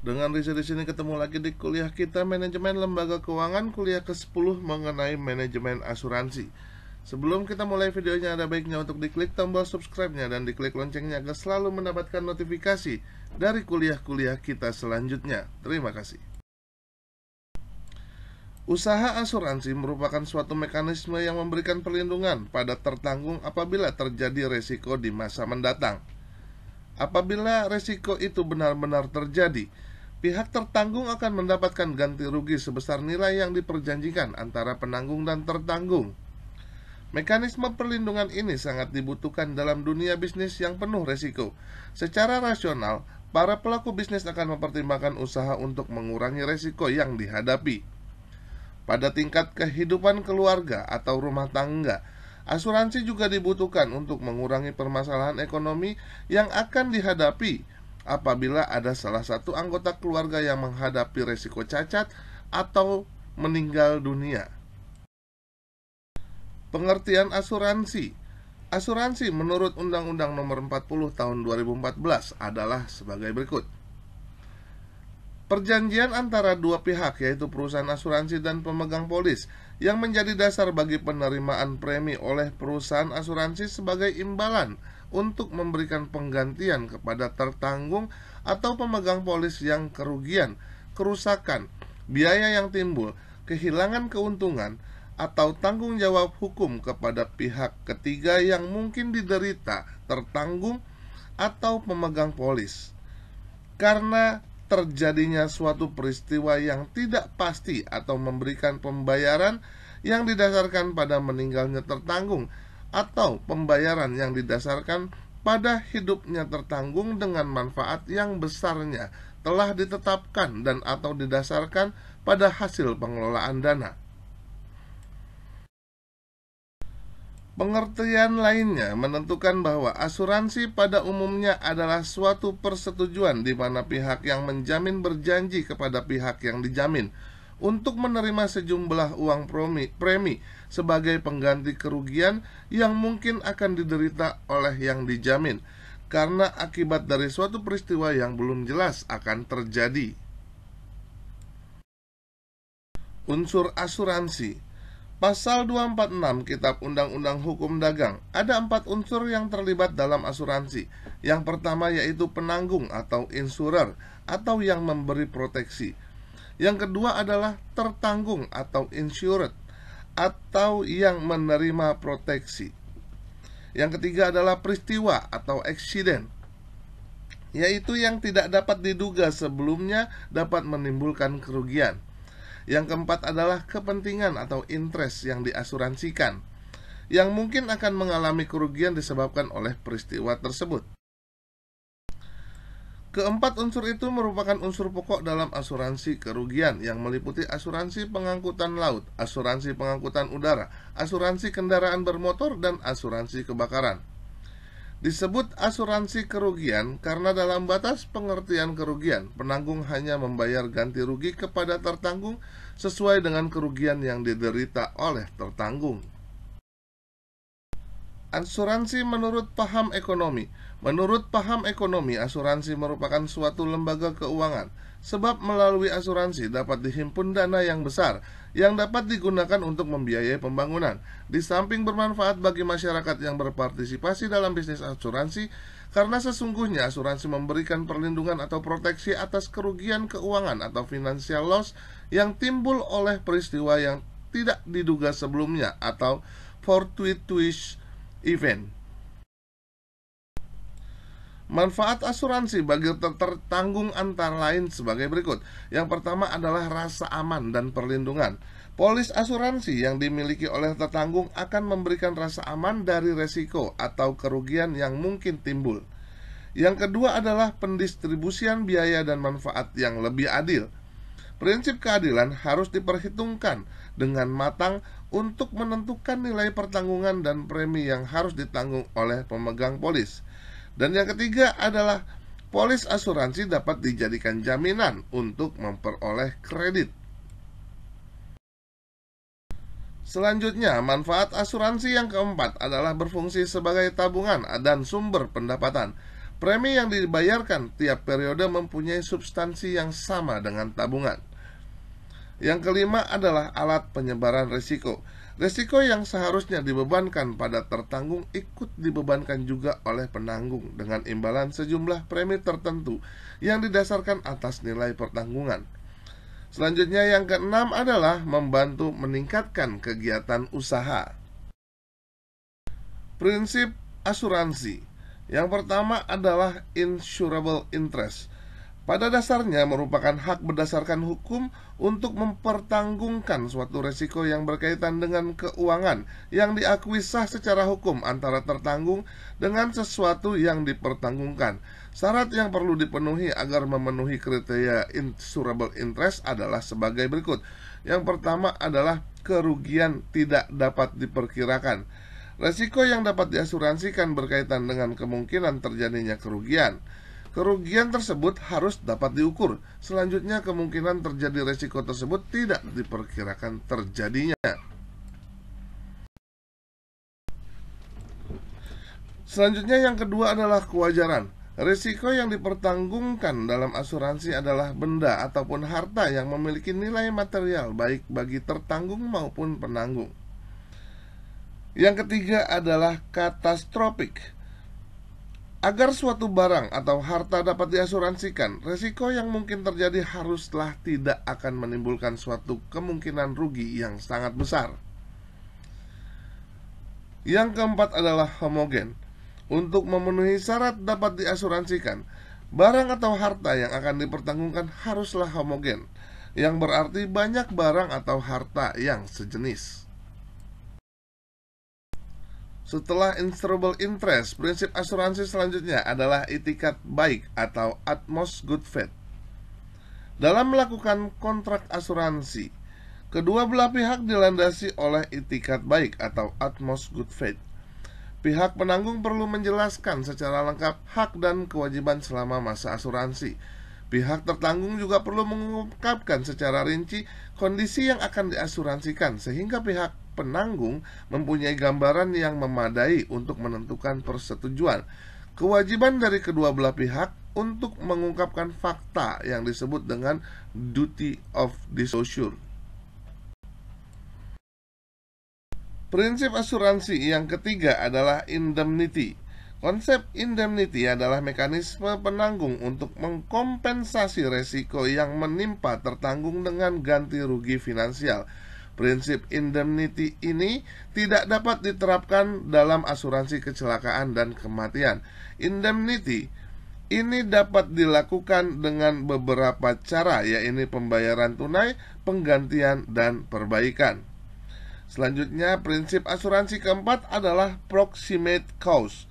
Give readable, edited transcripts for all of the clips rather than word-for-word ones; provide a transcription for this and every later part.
Dengan Risa di sini ketemu lagi di kuliah kita Manajemen Lembaga Keuangan, kuliah ke-10 mengenai manajemen asuransi. Sebelum kita mulai videonya, ada baiknya untuk diklik tombol subscribe-nya dan diklik loncengnya agar selalu mendapatkan notifikasi dari kuliah-kuliah kita selanjutnya. Terima kasih. Usaha asuransi merupakan suatu mekanisme yang memberikan perlindungan pada tertanggung apabila terjadi resiko di masa mendatang. Apabila resiko itu benar-benar terjadi, pihak tertanggung akan mendapatkan ganti rugi sebesar nilai yang diperjanjikan antara penanggung dan tertanggung. Mekanisme perlindungan ini sangat dibutuhkan dalam dunia bisnis yang penuh resiko. Secara rasional, para pelaku bisnis akan mempertimbangkan usaha untuk mengurangi resiko yang dihadapi. Pada tingkat kehidupan keluarga atau rumah tangga, asuransi juga dibutuhkan untuk mengurangi permasalahan ekonomi yang akan dihadapi apabila ada salah satu anggota keluarga yang menghadapi resiko cacat atau meninggal dunia. Pengertian asuransi. Asuransi menurut Undang-Undang Nomor 40 Tahun 2014 adalah sebagai berikut. Perjanjian antara dua pihak, yaitu perusahaan asuransi dan pemegang polis, yang menjadi dasar bagi penerimaan premi oleh perusahaan asuransi sebagai imbalan untuk memberikan penggantian kepada tertanggung atau pemegang polis yang kerugian, kerusakan, biaya yang timbul, kehilangan keuntungan, atau tanggung jawab hukum kepada pihak ketiga yang mungkin diderita tertanggung atau pemegang polis karena terjadinya suatu peristiwa yang tidak pasti atau memberikan pembayaran yang didasarkan pada meninggalnya tertanggung atau pembayaran yang didasarkan pada hidupnya tertanggung dengan manfaat yang besarnya telah ditetapkan dan atau didasarkan pada hasil pengelolaan dana. Pengertian lainnya menentukan bahwa asuransi pada umumnya adalah suatu persetujuan di mana pihak yang menjamin berjanji kepada pihak yang dijamin untuk menerima sejumlah uang premi sebagai pengganti kerugian yang mungkin akan diderita oleh yang dijamin karena akibat dari suatu peristiwa yang belum jelas akan terjadi. Unsur asuransi. Pasal 246 Kitab Undang-Undang Hukum Dagang, ada 4 unsur yang terlibat dalam asuransi. Yang pertama yaitu penanggung atau insurer atau yang memberi proteksi. Yang kedua adalah tertanggung atau insured atau yang menerima proteksi. Yang ketiga adalah peristiwa atau accident, yaitu yang tidak dapat diduga sebelumnya dapat menimbulkan kerugian. Yang keempat adalah kepentingan atau interest yang diasuransikan, yang mungkin akan mengalami kerugian disebabkan oleh peristiwa tersebut. Keempat unsur itu merupakan unsur pokok dalam asuransi kerugian yang meliputi asuransi pengangkutan laut, asuransi pengangkutan udara, asuransi kendaraan bermotor, dan asuransi kebakaran. Disebut asuransi kerugian karena dalam batas pengertian kerugian, penanggung hanya membayar ganti rugi kepada tertanggung sesuai dengan kerugian yang diderita oleh tertanggung. Asuransi menurut paham ekonomi. Menurut paham ekonomi, asuransi merupakan suatu lembaga keuangan, sebab melalui asuransi dapat dihimpun dana yang besar yang dapat digunakan untuk membiayai pembangunan. Di samping bermanfaat bagi masyarakat yang berpartisipasi dalam bisnis asuransi, karena sesungguhnya asuransi memberikan perlindungan atau proteksi atas kerugian keuangan atau financial loss yang timbul oleh peristiwa yang tidak diduga sebelumnya atau fortuitous event. Manfaat asuransi bagi tertanggung antara lain sebagai berikut. Yang pertama adalah rasa aman dan perlindungan. Polis asuransi yang dimiliki oleh tertanggung akan memberikan rasa aman dari resiko atau kerugian yang mungkin timbul. Yang kedua adalah pendistribusian biaya dan manfaat yang lebih adil. Prinsip keadilan harus diperhitungkan dengan matang untuk menentukan nilai pertanggungan dan premi yang harus ditanggung oleh pemegang polis. Dan yang ketiga adalah polis asuransi dapat dijadikan jaminan untuk memperoleh kredit. Selanjutnya, manfaat asuransi yang keempat adalah berfungsi sebagai tabungan dan sumber pendapatan. Premi yang dibayarkan tiap periode mempunyai substansi yang sama dengan tabungan. Yang kelima adalah alat penyebaran risiko. Risiko yang seharusnya dibebankan pada tertanggung ikut dibebankan juga oleh penanggung dengan imbalan sejumlah premi tertentu yang didasarkan atas nilai pertanggungan. Selanjutnya yang keenam adalah membantu meningkatkan kegiatan usaha. Prinsip asuransi. Yang pertama adalah insurable interest. Pada dasarnya merupakan hak berdasarkan hukum untuk mempertanggungan suatu resiko yang berkaitan dengan keuangan yang diakui sah secara hukum antara tertanggung dengan sesuatu yang dipertanggungkan. Syarat yang perlu dipenuhi agar memenuhi kriteria insurable interest adalah sebagai berikut. Yang pertama adalah kerugian tidak dapat diperkirakan. Resiko yang dapat diasuransikan berkaitan dengan kemungkinan terjadinya kerugian. Kerugian tersebut harus dapat diukur. Selanjutnya, kemungkinan terjadi resiko tersebut tidak diperkirakan terjadinya. Selanjutnya, yang kedua adalah kewajaran. Risiko yang dipertanggungkan dalam asuransi adalah benda ataupun harta yang memiliki nilai material baik bagi tertanggung maupun penanggung. Yang ketiga adalah katastrofik. Agar suatu barang atau harta dapat diasuransikan, risiko yang mungkin terjadi haruslah tidak akan menimbulkan suatu kemungkinan rugi yang sangat besar. Yang keempat adalah homogen. Untuk memenuhi syarat dapat diasuransikan, barang atau harta yang akan dipertanggungkan haruslah homogen, yang berarti banyak barang atau harta yang sejenis. Setelah insurable interest, prinsip asuransi selanjutnya adalah itikat baik atau utmost good faith. Dalam melakukan kontrak asuransi, kedua belah pihak dilandasi oleh itikat baik atau utmost good faith. Pihak penanggung perlu menjelaskan secara lengkap hak dan kewajiban selama masa asuransi. Pihak tertanggung juga perlu mengungkapkan secara rinci kondisi yang akan diasuransikan sehingga pihak penanggung mempunyai gambaran yang memadai untuk menentukan persetujuan. Kewajiban dari kedua belah pihak untuk mengungkapkan fakta yang disebut dengan duty of disclosure. Prinsip asuransi yang ketiga adalah indemnity. Konsep indemnity adalah mekanisme penanggung untuk mengkompensasi resiko yang menimpa tertanggung dengan ganti rugi finansial. Prinsip indemnity ini tidak dapat diterapkan dalam asuransi kecelakaan dan kematian. Indemnity ini dapat dilakukan dengan beberapa cara, yaitu pembayaran tunai, penggantian, dan perbaikan. Selanjutnya, prinsip asuransi keempat adalah proximate cause.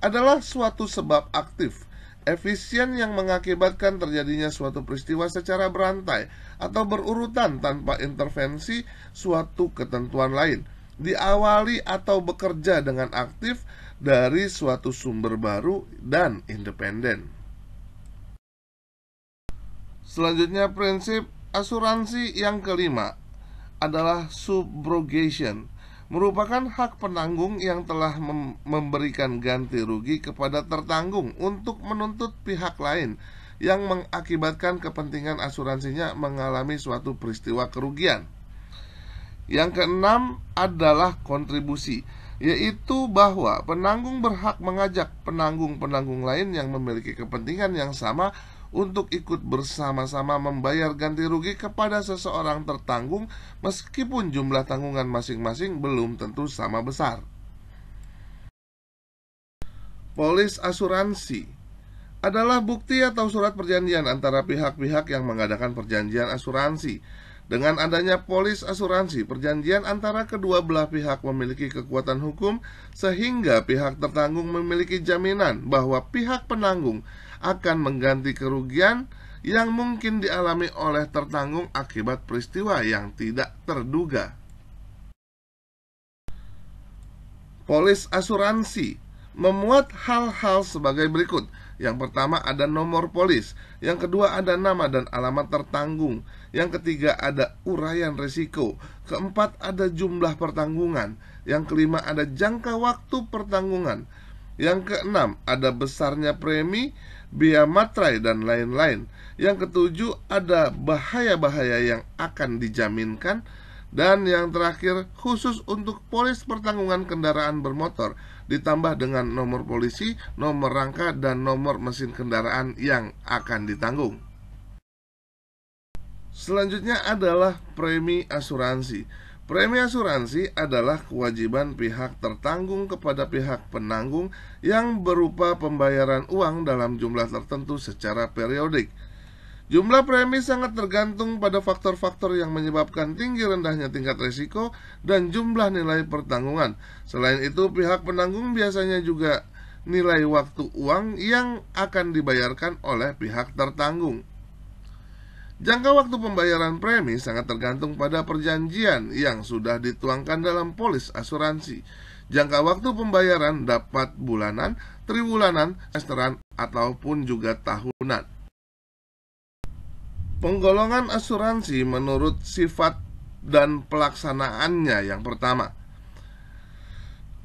Adalah suatu sebab aktif, efisien yang mengakibatkan terjadinya suatu peristiwa secara berantai atau berurutan tanpa intervensi suatu ketentuan lain, diawali atau bekerja dengan aktif dari suatu sumber baru dan independen. Selanjutnya, prinsip asuransi yang kelima adalah subrogation, merupakan hak penanggung yang telah memberikan ganti rugi kepada tertanggung untuk menuntut pihak lain yang mengakibatkan kepentingan asuransinya mengalami suatu peristiwa kerugian. Yang keenam adalah kontribusi, yaitu bahwa penanggung berhak mengajak penanggung-penanggung lain yang memiliki kepentingan yang sama untuk ikut bersama-sama membayar ganti rugi kepada seseorang tertanggung meskipun jumlah tanggungan masing-masing belum tentu sama besar. Polis asuransi adalah bukti atau surat perjanjian antara pihak-pihak yang mengadakan perjanjian asuransi. Dengan adanya polis asuransi, perjanjian antara kedua belah pihak memiliki kekuatan hukum sehingga pihak tertanggung memiliki jaminan bahwa pihak penanggung akan mengganti kerugian yang mungkin dialami oleh tertanggung akibat peristiwa yang tidak terduga. Polis asuransi memuat hal-hal sebagai berikut. Yang pertama ada nomor polis, yang kedua ada nama dan alamat tertanggung, yang ketiga ada uraian risiko, keempat ada jumlah pertanggungan, yang kelima ada jangka waktu pertanggungan, Yang keenam, ada besarnya premi, biaya materai, dan lain-lain. Yang ketujuh, ada bahaya-bahaya yang akan dijaminkan. Dan yang terakhir, khusus untuk polis pertanggungan kendaraan bermotor, ditambah dengan nomor polisi, nomor rangka, dan nomor mesin kendaraan yang akan ditanggung. Selanjutnya adalah premi asuransi. Premi asuransi adalah kewajiban pihak tertanggung kepada pihak penanggung yang berupa pembayaran uang dalam jumlah tertentu secara periodik. Jumlah premi sangat tergantung pada faktor-faktor yang menyebabkan tinggi rendahnya tingkat risiko dan jumlah nilai pertanggungan. Selain itu, pihak penanggung biasanya juga nilai waktu uang yang akan dibayarkan oleh pihak tertanggung. Jangka waktu pembayaran premi sangat tergantung pada perjanjian yang sudah dituangkan dalam polis asuransi. Jangka waktu pembayaran dapat bulanan, triwulanan, semesteran, ataupun juga tahunan. Penggolongan asuransi menurut sifat dan pelaksanaannya. Yang pertama,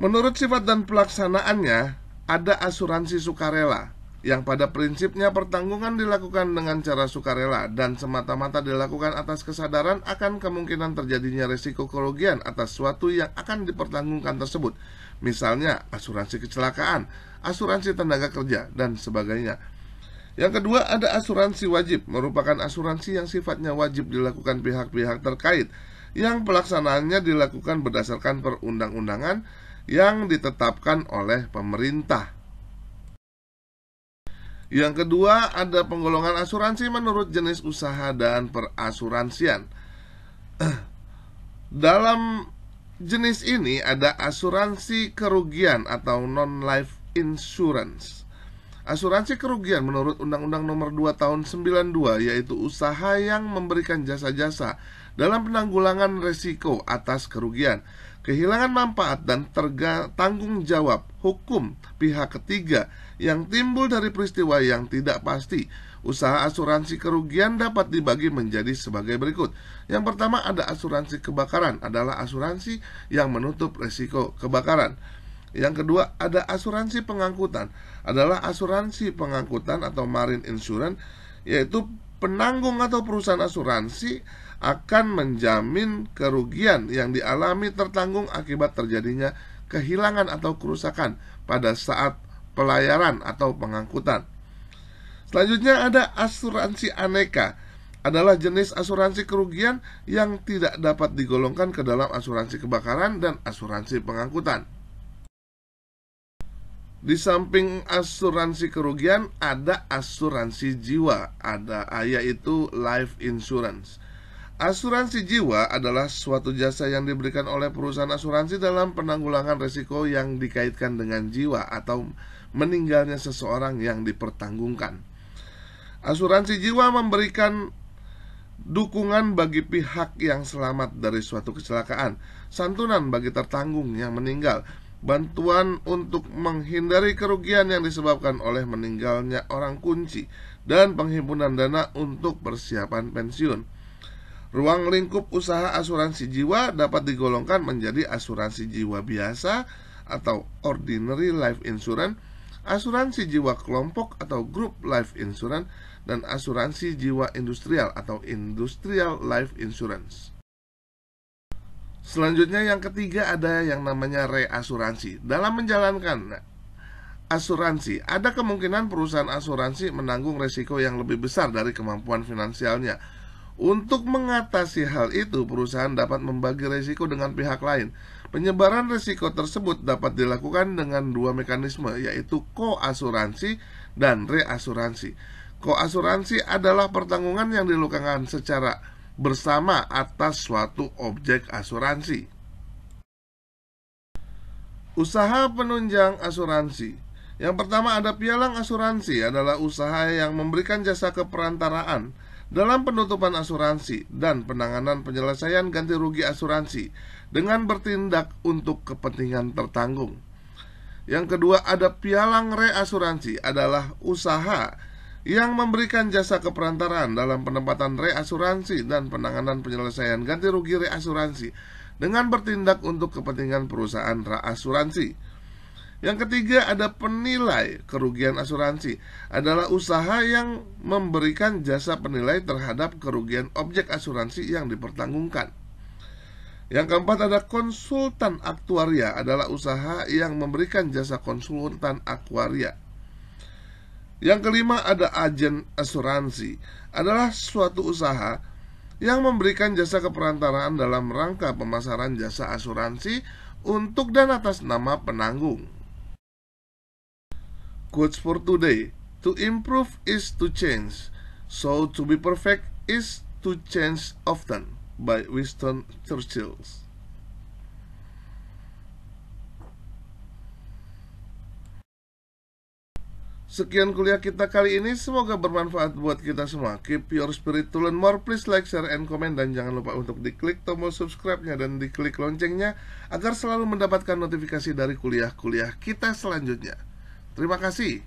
menurut sifat dan pelaksanaannya, ada asuransi sukarela, yang pada prinsipnya pertanggungan dilakukan dengan cara sukarela dan semata-mata dilakukan atas kesadaran akan kemungkinan terjadinya risiko kerugian atas suatu yang akan dipertanggungkan tersebut. Misalnya asuransi kecelakaan, asuransi tenaga kerja, dan sebagainya. Yang kedua, ada asuransi wajib, merupakan asuransi yang sifatnya wajib dilakukan pihak-pihak terkait, yang pelaksanaannya dilakukan berdasarkan perundang-undangan yang ditetapkan oleh pemerintah. Yang kedua, ada penggolongan asuransi menurut jenis usaha dan perasuransian. Dalam jenis ini ada asuransi kerugian atau non-life insurance. Asuransi kerugian menurut Undang-Undang Nomor 2 Tahun 92, yaitu usaha yang memberikan jasa-jasa dalam penanggulangan risiko atas kerugian, kehilangan manfaat, dan tanggung jawab hukum pihak ketiga yang timbul dari peristiwa yang tidak pasti. Usaha asuransi kerugian dapat dibagi menjadi sebagai berikut. Yang pertama, ada asuransi kebakaran, adalah asuransi yang menutup risiko kebakaran. Yang kedua, ada asuransi pengangkutan, adalah asuransi pengangkutan atau marine insurance, yaitu penanggung atau perusahaan asuransi akan menjamin kerugian yang dialami tertanggung akibat terjadinya kehilangan atau kerusakan pada saat pelayaran atau pengangkutan. Selanjutnya ada asuransi aneka, adalah jenis asuransi kerugian yang tidak dapat digolongkan ke dalam asuransi kebakaran dan asuransi pengangkutan. Di samping asuransi kerugian, ada asuransi jiwa, yaitu life insurance. Asuransi jiwa adalah suatu jasa yang diberikan oleh perusahaan asuransi dalam penanggulangan risiko yang dikaitkan dengan jiwa atau meninggalnya seseorang yang dipertanggungkan. Asuransi jiwa memberikan dukungan bagi pihak yang selamat dari suatu kecelakaan, santunan bagi tertanggung yang meninggal, bantuan untuk menghindari kerugian yang disebabkan oleh meninggalnya orang kunci, dan penghimpunan dana untuk persiapan pensiun. Ruang lingkup usaha asuransi jiwa dapat digolongkan menjadi asuransi jiwa biasa atau ordinary life insurance, asuransi jiwa kelompok atau group life insurance, dan asuransi jiwa industrial atau industrial life insurance. Selanjutnya yang ketiga, ada yang namanya reasuransi. Dalam menjalankan asuransi, ada kemungkinan perusahaan asuransi menanggung risiko yang lebih besar dari kemampuan finansialnya. Untuk mengatasi hal itu, perusahaan dapat membagi risiko dengan pihak lain. Penyebaran risiko tersebut dapat dilakukan dengan dua mekanisme, yaitu koasuransi dan reasuransi. Koasuransi adalah pertanggungan yang dilakukan secara bersama atas suatu objek asuransi. Usaha penunjang asuransi. Yang pertama, ada pialang asuransi, adalah usaha yang memberikan jasa keperantaraan dalam penutupan asuransi dan penanganan penyelesaian ganti rugi asuransi dengan bertindak untuk kepentingan tertanggung. Yang kedua, ada pialang reasuransi, adalah usaha yang memberikan jasa keperantaraan dalam penempatan reasuransi dan penanganan penyelesaian ganti rugi reasuransi dengan bertindak untuk kepentingan perusahaan reasuransi. Yang ketiga ada penilai kerugian asuransi, adalah usaha yang memberikan jasa penilai terhadap kerugian objek asuransi yang dipertanggungkan. Yang keempat ada konsultan aktuaria, adalah usaha yang memberikan jasa konsultan aktuaria. Yang kelima ada agen asuransi, adalah suatu usaha yang memberikan jasa keperantaraan dalam rangka pemasaran jasa asuransi untuk dan atas nama penanggung. Quotes for today: to improve is to change, so to be perfect is to change often, by Winston Churchill. Sekian kuliah kita kali ini, semoga bermanfaat buat kita semua. Keep your spirit to learn more. Please like, share, and comment. Dan jangan lupa untuk diklik tombol subscribe-nya dan diklik loncengnya agar selalu mendapatkan notifikasi dari kuliah-kuliah kita selanjutnya. Terima kasih.